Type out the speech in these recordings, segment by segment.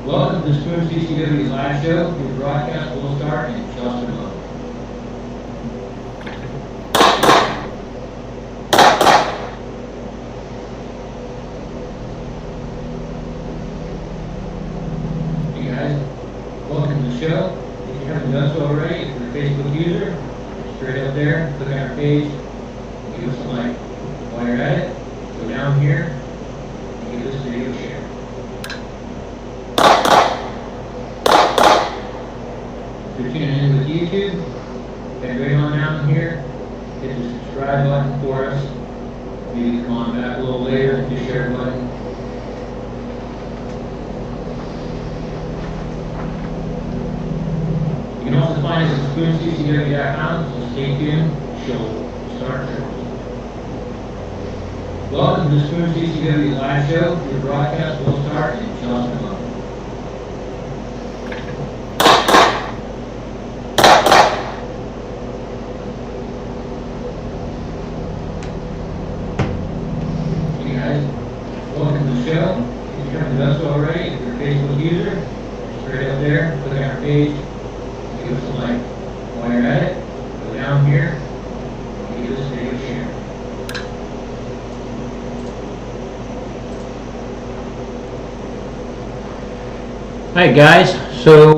Welcome to the Sphons CCW Live Show. Your broadcast will start in just a moment. Hey guys, welcome to the show. If you haven't done so already, if you're a Facebook user, straight up there, click on our page, give us a like. While you're at it, go down here and give this video a share. If you're tuning in with YouTube, head right on down here, hit the subscribe button for us. Maybe come on back a little later and hit the share button. You can also find us at SphonsCCW.com, so stay tuned, show will start shortly. Welcome to the Sphons CCW Live Show. Your broadcast will start in just a moment. Hey guys, welcome to the show. If you haven't done so already, if you're a Facebook user, straight up there, click on our page, give us a like. While you're at it, go down here and give this video a share. Hi guys, so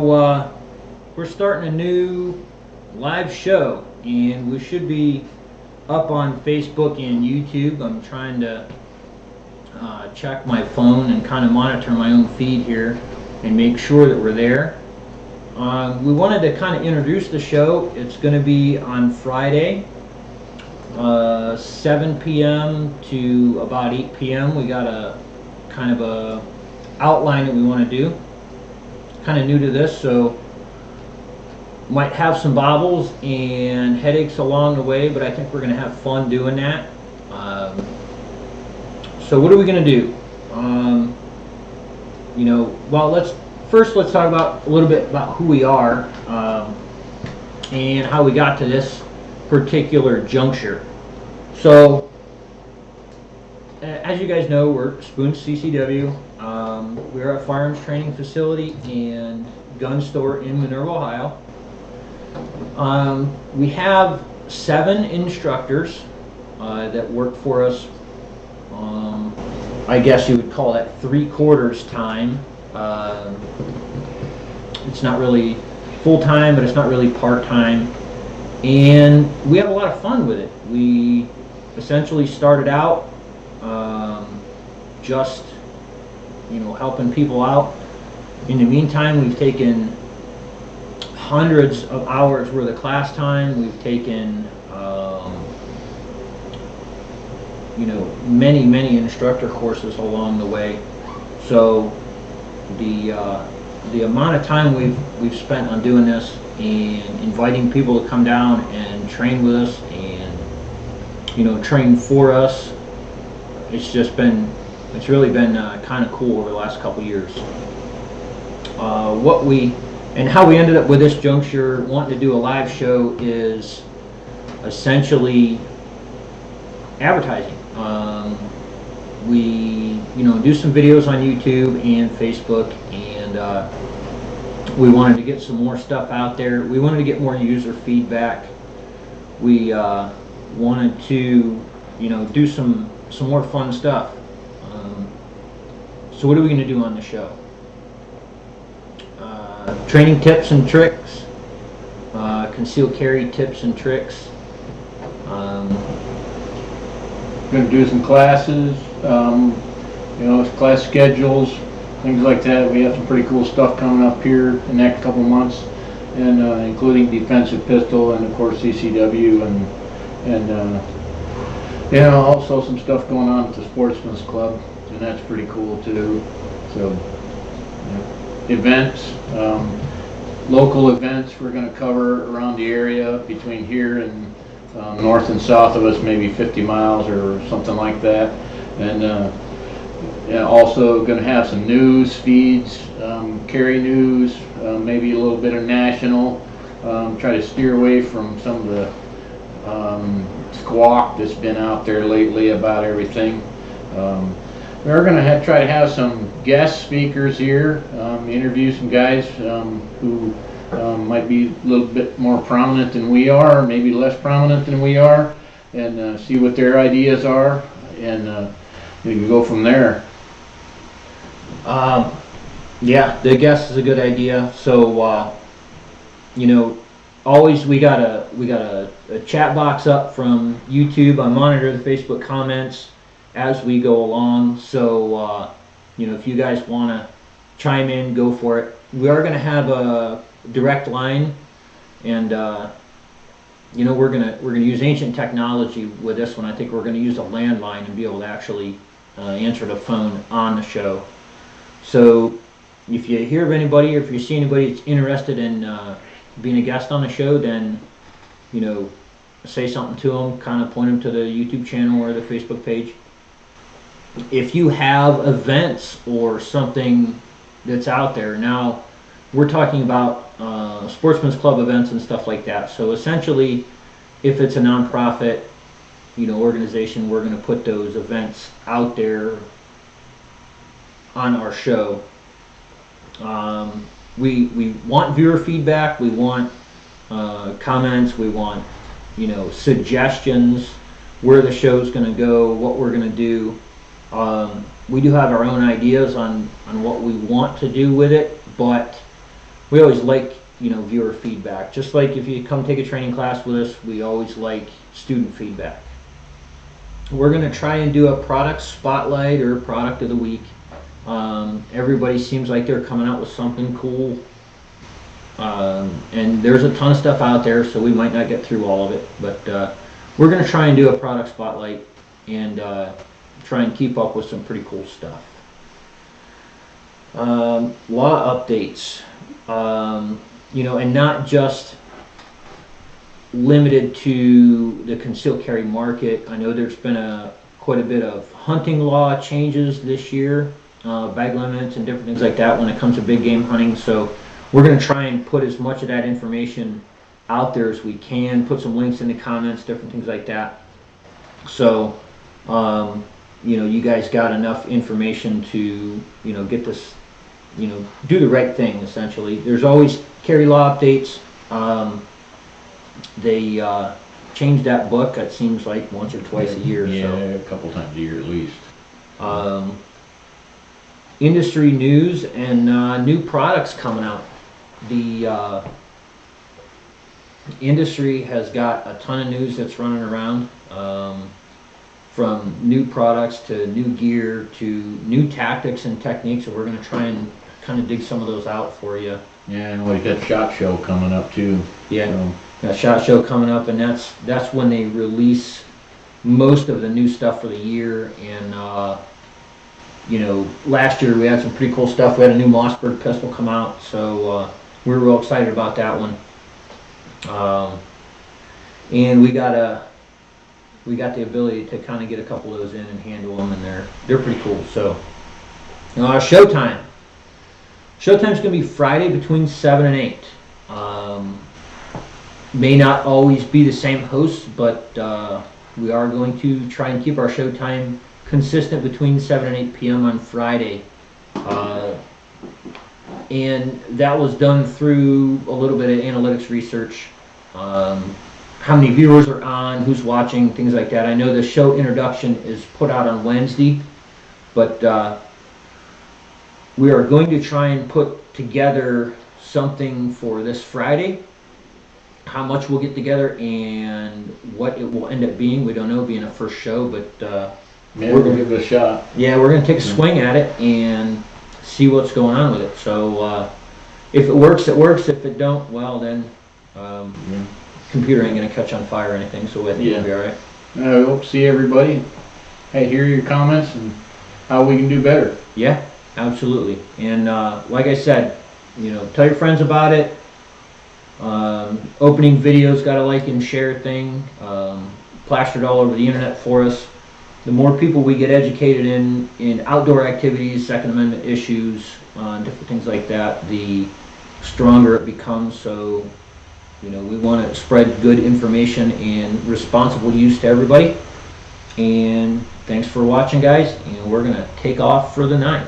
we're starting a new live show and we should be up on Facebook and YouTube. I'm trying to check my phone and kind of monitor my own feed here and make sure that we're there. We wanted to kind of introduce the show. It's going to be on Friday, 7 p.m. to about 8 p.m. We got a kind of a outline that we want to do. Kind of new to this, so might have some bobbles and headaches along the way, but I think we're going to have fun doing that. So what are we going to do? Well, let's talk about a little bit about who we are and how we got to this particular juncture. So as you guys know, we're Sphons CCW. We're a firearms training facility and gun store in Minerva, Ohio. We have 7 instructors that work for us. I guess you would call that 3/4 time. It's not really full-time, but it's not really part-time. And we have a lot of fun with it. We essentially started out just helping people out. In the meantime, we've taken hundreds of hours worth of class time. We've taken many instructor courses along the way. So the amount of time we've spent on doing this and inviting people to come down and train with us and train for us, it's really been kind of cool over the last couple years. How we ended up with this juncture wanting to do a live show is essentially advertising. We do some videos on YouTube and Facebook, and we wanted to get some more stuff out there. We wanted to get more user feedback. We wanted to do some more fun stuff. So what are we going to do on the show? Training tips and tricks, concealed carry tips and tricks. Going to do some classes, class schedules, things like that. We have some pretty cool stuff coming up here in the next couple months, and including defensive pistol and of course CCW and also some stuff going on at the Sportsman's Club, and that's pretty cool too. So events, local events we're going to cover around the area between here and north and south of us, maybe 50 miles or something like that. And also going to have some news feeds, carry news, maybe a little bit of national. Try to steer away from some of the squawk that's been out there lately about everything. We're going to try to have some guest speakers here, interview some guys who might be a little bit more prominent than we are, or maybe less prominent than we are, and see what their ideas are, and we can go from there. Yeah, the guest is a good idea. So, you know, always we got a chat box up from YouTube. I monitor the Facebook comments as we go along. So, you know, if you guys want to chime in, go for it. We are going to have a direct line, and you know, we're gonna use ancient technology with this one. I think we're going to use a landline and be able to actually answer the phone on the show. So if you hear of anybody, or if you see anybody that's interested in being a guest on the show, then, you know, say something to them, kind of point them to the YouTube channel or the Facebook page. If you have events or something that's out there, now we're talking about sportsman's club events and stuff like that. So essentially, if it's a nonprofit, you know, organization, we're going to put those events out there on our show. We want viewer feedback. We want comments. We want, you know, suggestions, where the show's going to go, what we're going to do. We do have our own ideas on what we want to do with it, but we always like, you know, viewer feedback. Just like if you come take a training class with us, we always like student feedback. We're going to try and do a product spotlight or product of the week. Everybody seems like they're coming out with something cool, and there's a ton of stuff out there, so we might not get through all of it, but we're going to try and do a product spotlight and try and keep up with some pretty cool stuff. Law updates, you know, and not just limited to the concealed carry market. I know there's been quite a bit of hunting law changes this year, bag limits and different things like that when it comes to big game hunting. So we're going to try and put as much of that information out there as we can, put some links in the comments, different things like that. So, you know, you guys got enough information to, you know, get this, you know, do the right thing, essentially. There's always carry law updates. They change that book, it seems like, once or twice a year. Yeah, so. a couple times a year at least. Industry news and new products coming out. The industry has got a ton of news that's running around, from new products to new gear to new tactics and techniques, and we're going to try and kind of dig some of those out for you. Yeah, and we got SHOT Show coming up too. Yeah, so. got SHOT Show coming up, and that's when they release most of the new stuff for the year. And you know, last year we had some pretty cool stuff. We had a new Mossberg pistol come out, so we were real excited about that one. And we got the ability to kind of get a couple of those in and handle them, and they're pretty cool. So, showtime. Showtime's going to be Friday between 7 and 8. May not always be the same hosts, but we are going to try and keep our showtime consistent between 7 and 8 p.m. on Friday. And that was done through a little bit of analytics research. How many viewers are on, who's watching, things like that. I know the show introduction is put out on Wednesday, but we are going to try and put together something for this Friday. How much we'll get together and what it will end up being, we don't know, being a first show, but yeah, we're going to give it a shot. Yeah, we're going to take a swing at it and see what's going on with it. So if it works, it works. If it don't, well, then computer ain't going to catch on fire or anything, so I think it'll be all right. I hope to see everybody. Hey, hear your comments and how we can do better. Yeah, absolutely. And like I said, you know, tell your friends about it. Opening videos got a like and share thing, plastered all over the internet for us. The more people we get educated in outdoor activities, Second Amendment issues, different things like that, the stronger it becomes. So, you know, we want to spread good information and responsible use to everybody. And thanks for watching, guys, and we're going to take off for the night.